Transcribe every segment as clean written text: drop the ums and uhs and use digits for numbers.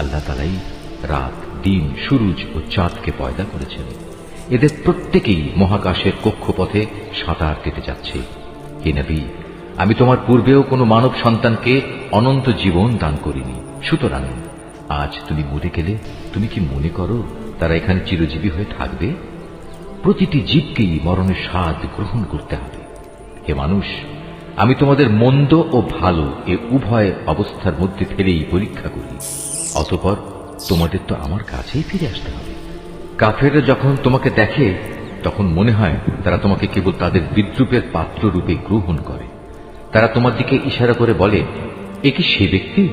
আল্লাহ তাআলাই রাত, দিন, সূরজ ও চাঁদকে পয়দা করেছেন। এদের প্রত্যেকেই মহাকাশের কক্ষপথে সাঁতার কেটে যাচ্ছে। হে নবী, আমি তোমার পূর্বেও কোনো মানব সন্তানকে অনন্ত জীবন দান করিনি। সুতরাং আজ তুমি মরে গেলে তুমি কি মনে করো তারা এখানে চিরজীবী হয়ে থাকবে? প্রতিটি জীবকেই মরণের স্বাদ গ্রহণ করতে হবে। হে মানুষ, আমি তোমাদের মন্দ ও ভালো এ উভয় অবস্থার মধ্যে ফেলেই পরীক্ষা করি। অতঃপর তোমাদের তো আমার কাছেই ফিরে আসতে হবে। কাফেররা যখন তোমাকে দেখে তখন মনে হয় তারা তোমাকে কেবল তাদের বিদ্রূপের পাত্র রূপে গ্রহণ করে। তারা তোমার দিকে ইশারা করে বলে, এ কি সে ব্যক্তি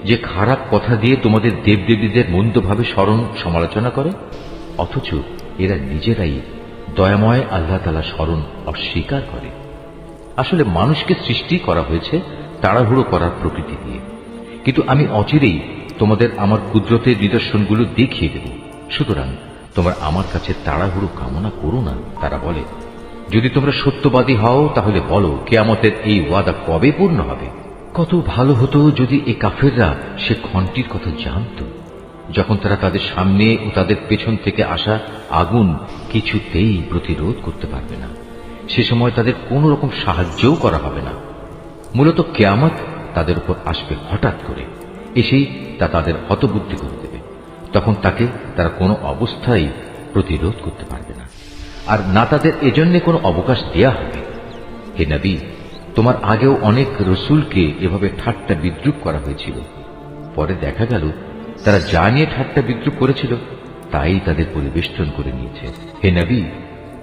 যে খারাপ কথা দিয়ে তোমাদের দেবদেবীদের মন্দভাবে স্মরণ সমালোচনা করে? অথচ এরা নিজেরাই দয়াময় আল্লাহ তাআলা স্মরণ অস্বীকার করে। আসলে মানুষকে সৃষ্টি করা হয়েছে তাড়াহুড়ো করার প্রকৃতি দিয়ে, কিন্তু আমি অচিরেই তোমাদের আমার কুদরতের নিদর্শনগুলো দেখিয়ে দেব। সুতরাং তোমরা আমার কাছে তাড়াহুড়ো কামনা করো না। তারা বলে, যদি তোমরা সত্যবাদী হও তাহলে বলো কিয়ামতের এই ওয়াদা কবে পূর্ণ হবে? কত ভালো হতো যদি এই কাফেররা সে ঘণ্টির কথা জানত, যখন তারা তাদের সামনে ও তাদের পেছন থেকে আসা আগুন কিছুতেই প্রতিরোধ করতে পারবে না। সে সময় তাদের কোন রকম সাহায্যও করা হবে না। মূলত কিয়ামত তাদের উপর আসবে হঠাৎ করে, এসেই তা তাদের হতবুদ্ধি করে দেবে। তখন তাকে তারা কোনো অবস্থায় প্রতিরোধ করতে পারবে না, আর না তাদের এজন্য কোনো অবকাশ দেয়া হবে। হে নবী, তোমার আগেও অনেক রসুলকে এভাবে ঠাট্টা বিদ্রূপ করা হয়েছিল। পরে দেখা গেল তারা যা নিয়ে ঠাট্টা বিদ্রূপ করেছিল তাই তাদের পরিবেষ্টন করে নিয়েছে। হে নবী,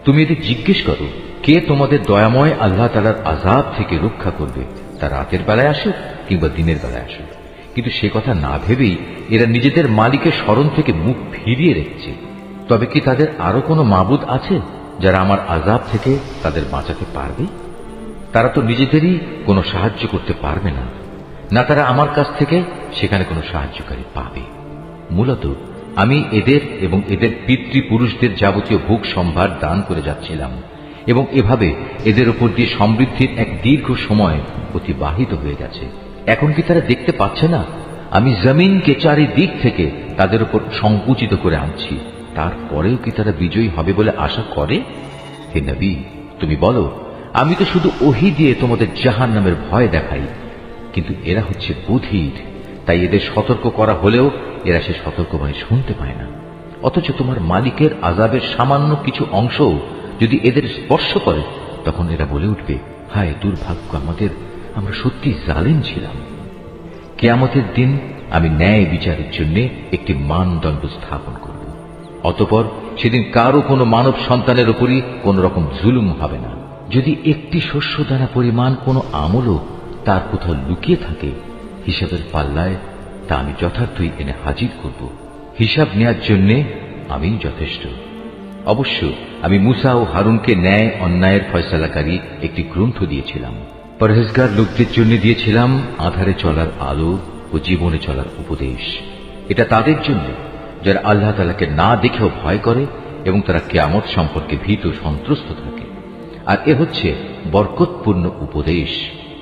তুমি এদের জিজ্ঞেস করো, কে তোমাদের দয়াময় আল্লাহ তাআলার আযাব থেকে রক্ষা করবে, তা রাতের বেলায় আসুক কিংবা দিনের বেলায় আসুক। কিন্তু সে কথা না ভেবেই এরা নিজেদের মালিকের স্মরণ থেকে মুখ ফিরিয়ে রেখেছে। তবে কি তাদের আরো কোনো মাবুদ আছে যারা আমার আযাব থেকে তাদের বাঁচাতে পারবে? তারা তো নিজেদেরই কোনো সাহায্য করতে পারবে না, না তারা আমার কাছ থেকে সেখানে কোনো সাহায্যকারী পাবে। মূলত আমি এদের এবং এদের পিতৃপুরুষদের যাবতীয় ভোগ সম্ভার দান করে যাচ্ছিলাম, এবং এভাবে এদের উপর দিয়ে সমৃদ্ধির এক দীর্ঘ সময় অতিবাহিত হয়ে গেছে। এখন কি তারা দেখতে পাচ্ছে না আমি জমিনকে চারিদিক থেকে তাদের উপর সংকুচিত করে আনছি? তারপরেও কি তারা বিজয়ী হবে বলে আশা করে? হে নবী, তুমি বলো, আমি তো শুধু ওহী দিয়ে তোমাদের জাহান্নামের ভয় দেখাই, কিন্তু এরা হচ্ছে বধির, তাই এদের সতর্ক করা হলেও এরা সে সতর্কবাণী শুনতে পায় না। অথচ তোমার মালিকের আযাবের সামান্য কিছু অংশ যদি এদের স্পর্শ করে তখন এরা বলে উঠবে, হায় দুর্ভাগ্য আমাদের, আমরা সত্যি জালিম ছিলাম। কিয়ামতের দিন আমি ন্যায় বিচারের জন্য একটি মানদণ্ড স্থাপন করব। অতঃপর সেদিন কারো কোনো মানব সন্তানের উপরই কোন রকম জুলুম হবে না। যদি একটি শস্যদানা পরিমাণ কোনো আমলও তার কোথাও লুকিয়ে থাকে, হিসাবের পাল্লায় তা আমি যথার্থই এনে হাজির করব। হিসাব নেয়ার জন্য আমি যথেষ্ট। অবশ্য আমি মুসা ও হারুনকে ন্যায় অন্যায়ের ফয়সালাকারী একটি গ্রন্থ দিয়েছিলাম। পরহেজগার লোকদের জন্য দিয়েছিলাম আধারে চলার আলো ও জীবনে চলার উপদেশ। এটা তাদের জন্য যারা আল্লাহ তাআলাকে না দেখেও ভয় করে এবং তারা কিয়ামত সম্পর্কে ভীত সন্ত্রস্ত থাকে। আর এ হচ্ছে বরকতপূর্ণ উপদেশ।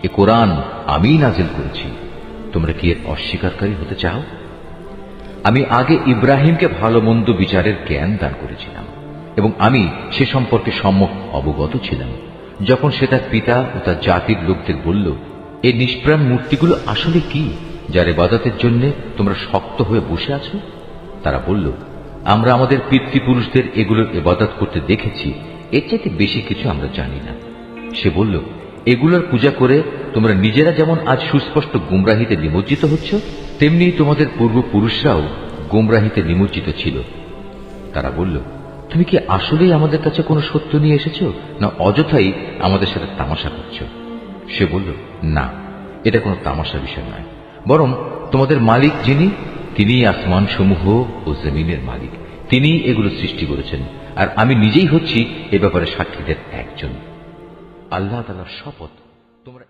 এ কোরআন আমি নাজিল করেছি, তোমরা কি এর অস্বীকারী হতে চাও? আমি আগে ইব্রাহিমকে ভালো মন্দ বিচারের জ্ঞান দান করেছিলাম, এবং আমি সে সম্পর্কে সম্যক অবগত ছিলাম। যখন সে তার পিতা ও তার জাতির লোকদের বলল, এই নিষ্প্রাণ মূর্তিগুলো আসলে কি যার ইবাদতের জন্য তোমরা শক্ত হয়ে বসে আছো? তারা বলল, আমরা আমাদের পিতৃপুরুষদের এগুলোর ইবাদত করতে দেখেছি, এর চাইতে বেশি কিছু আমরা জানি না। সে বলল, এগুলোর পূজা করে তোমরা নিজেরা যেমন আজ সুস্পষ্ট গুমরাহিতে নিমজ্জিত হচ্ছ, তেমনি তোমাদের পূর্বপুরুষরাও গুমরাহিতে নিমজ্জিত ছিল। তারা বলল, তুমি কি আসলেই আমাদের কাছে কোনো সত্য নিয়ে এসেছো, না অযথাই আমাদের সাথে তামাশা করছো? সে বলল, না, এটা কোনো তামাশা বিষয় নয়, বরং তোমাদের মালিক যিনি, তিনিই আসমান সমূহ ও জমিনের মালিক, তিনিই এগুলো সৃষ্টি করেছেন, আর আমি নিজেই হচ্ছি এ ব্যাপারে সাক্ষীদের একজন। আল্লাহ তাআলার শপথ, তোমরা